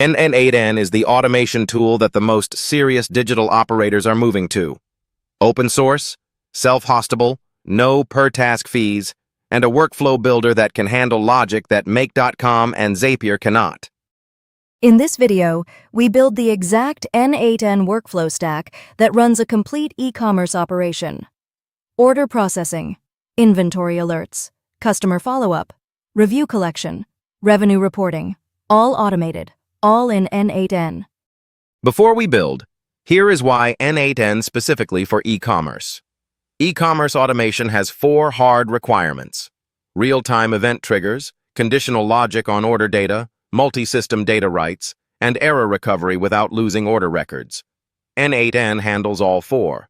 n8n is the automation tool that the most serious digital operators are moving to. Open source, self-hostable, no per-task fees, and a workflow builder that can handle logic that Make.com and Zapier cannot. In this video, we build the exact n8n workflow stack that runs a complete e-commerce operation. Order processing, inventory alerts, customer follow-up, review collection, revenue reporting, all automated, all in n8n. Before we build, here is why n8n specifically for e-commerce. E-commerce automation has 4 hard requirements: real-time event triggers, conditional logic on order data, multi-system data rights, and error recovery without losing order records. n8n handles all 4.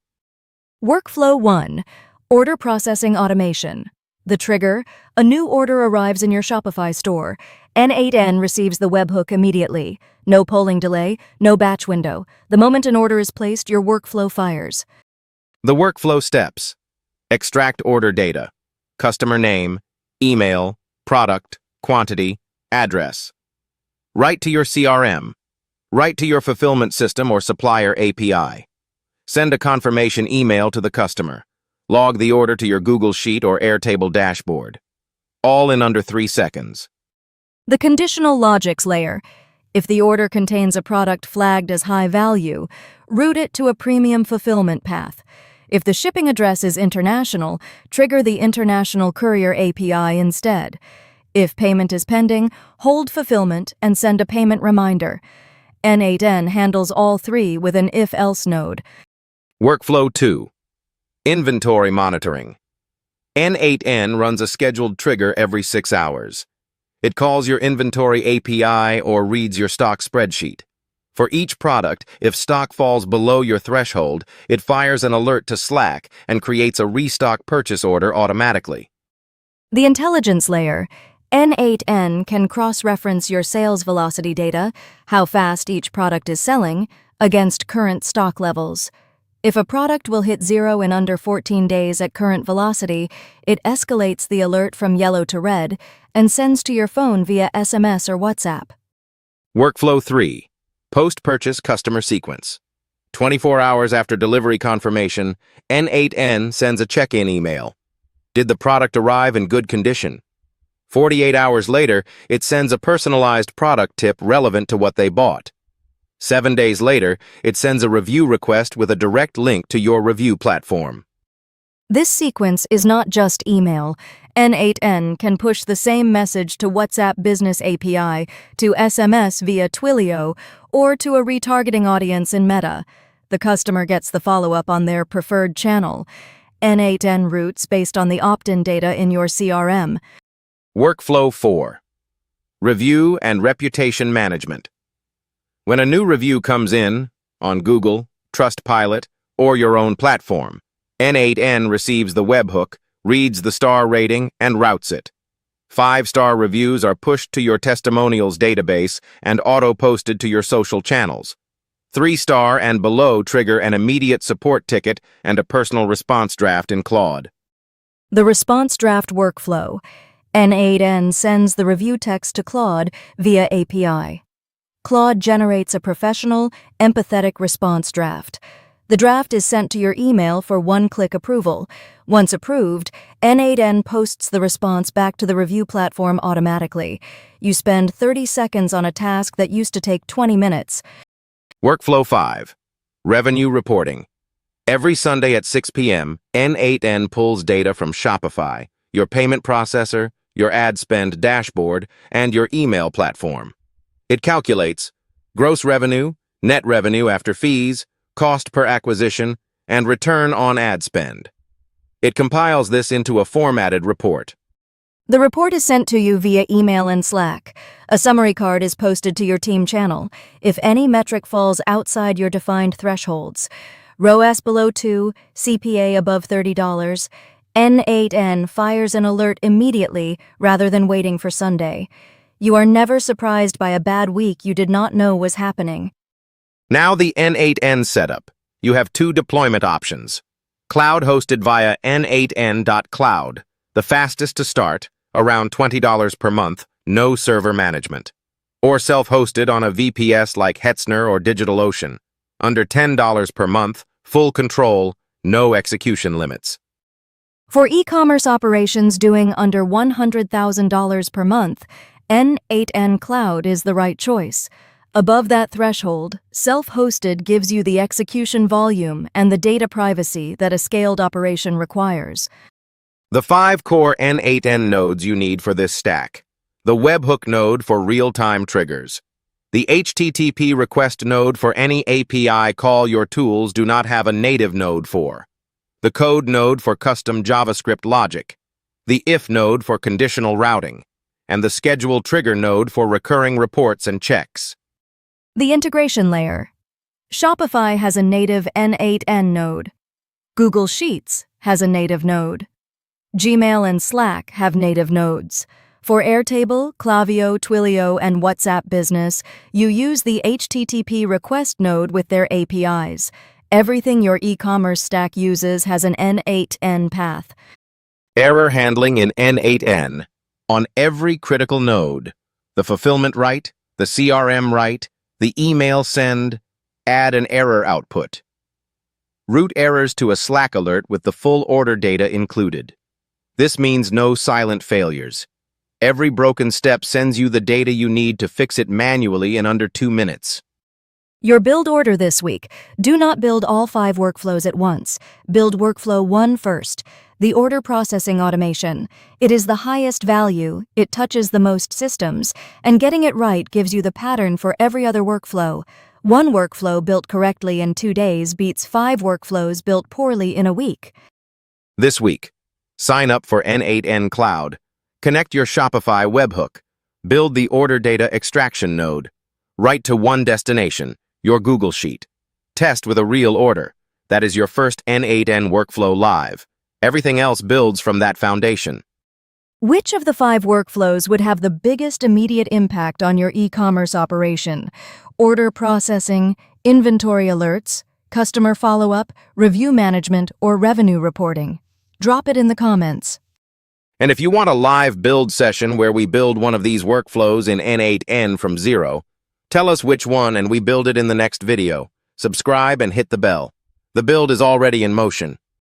Workflow 1. Order processing automation. The trigger: a new order arrives in your Shopify store. n8n receives the webhook immediately. No polling delay, no batch window. The moment an order is placed, your workflow fires. The workflow steps: extract order data, customer name, email, product, quantity, address. Write to your CRM. Write to your fulfillment system or supplier API. Send a confirmation email to the customer. Log the order to your Google Sheet or Airtable dashboard. All in under 3 seconds. The conditional logics layer. If the order contains a product flagged as high value, route it to a premium fulfillment path. If the shipping address is international, trigger the International Courier API instead. If payment is pending, hold fulfillment and send a payment reminder. n8n handles all 3 with an if-else node. Workflow 2. Inventory monitoring. n8n runs a scheduled trigger every 6 hours. It calls your inventory API or reads your stock spreadsheet. For each product, if stock falls below your threshold, it fires an alert to Slack and creates a restock purchase order automatically. The intelligence layer. n8n can cross-reference your sales velocity data, how fast each product is selling, against current stock levels. If a product will hit 0 in under 14 days at current velocity, it escalates the alert from yellow to red and sends to your phone via SMS or WhatsApp. Workflow 3. Post-purchase customer sequence. 24 hours after delivery confirmation, n8n sends a check-in email. Did the product arrive in good condition? 48 hours later, it sends a personalized product tip relevant to what they bought. 7 days later, it sends a review request with a direct link to your review platform. This sequence is not just email. n8n can push the same message to WhatsApp Business API, to SMS via Twilio, or to a retargeting audience in Meta. The customer gets the follow-up on their preferred channel. n8n routes based on the opt-in data in your CRM. Workflow 4. Review and reputation management. When a new review comes in, on Google, Trustpilot, or your own platform, n8n receives the webhook, reads the star rating, and routes it. 5-star reviews are pushed to your testimonials database and auto-posted to your social channels. 3-star and below trigger an immediate support ticket and a personal response draft in Claude. The response draft workflow. n8n sends the review text to Claude via API. Claude generates a professional, empathetic response draft. The draft is sent to your email for one-click approval. Once approved, n8n posts the response back to the review platform automatically. You spend 30 seconds on a task that used to take 20 minutes. Workflow 5. Revenue reporting. Every Sunday at 6 p.m., n8n pulls data from Shopify, your payment processor, your ad spend dashboard, and your email platform. It calculates gross revenue, net revenue after fees, cost per acquisition, and return on ad spend. It compiles this into a formatted report. The report is sent to you via email and Slack. A summary card is posted to your team channel if any metric falls outside your defined thresholds. ROAS below 2, CPA above $30, n8n fires an alert immediately rather than waiting for Sunday. You are never surprised by a bad week you did not know was happening. Now the n8n setup. You have 2 deployment options. Cloud hosted via n8n.cloud, the fastest to start, around $20 per month, no server management. or self-hosted on a VPS like Hetzner or DigitalOcean. Under $10 per month, full control, no execution limits. For e-commerce operations doing under $100,000 per month, n8n Cloud is the right choice. Above that threshold, self-hosted gives you the execution volume and the data privacy that a scaled operation requires. The 5 core n8n nodes you need for this stack. The Webhook node for real-time triggers. The HTTP request node for any API call your tools do not have a native node for. The code node for custom JavaScript logic. The if node for conditional routing. And the schedule trigger node for recurring reports and checks. The integration layer. Shopify has a native n8n node. Google Sheets has a native node. Gmail and Slack have native nodes. For Airtable, Klaviyo, Twilio, and WhatsApp Business, you use the HTTP request node with their APIs. Everything your e-commerce stack uses has an n8n path. Error handling in n8n. On every critical node. The fulfillment right, the CRM right, the email send, add an error output. Route errors to a Slack alert with the full order data included. This means no silent failures. Every broken step sends you the data you need to fix it manually in under 2 minutes. Your build order this week. Do not build all 5 workflows at once. Build workflow 1 first. The order processing automation. It is the highest value, it touches the most systems, and getting it right gives you the pattern for every other workflow. 1 workflow built correctly in 2 days beats 5 workflows built poorly in a week. This week, sign up for n8n Cloud. Connect your Shopify webhook. Build the order data extraction node. Write to one destination, your Google Sheet. Test with a real order. That is your first n8n workflow live. Everything else builds from that foundation. Which of the 5 workflows would have the biggest immediate impact on your e-commerce operation? Order processing, inventory alerts, customer follow-up, review management, or revenue reporting? Drop it in the comments. And if you want a live build session where we build one of these workflows in n8n from zero, tell us which one and we build it in the next video. Subscribe and hit the bell. The build is already in motion.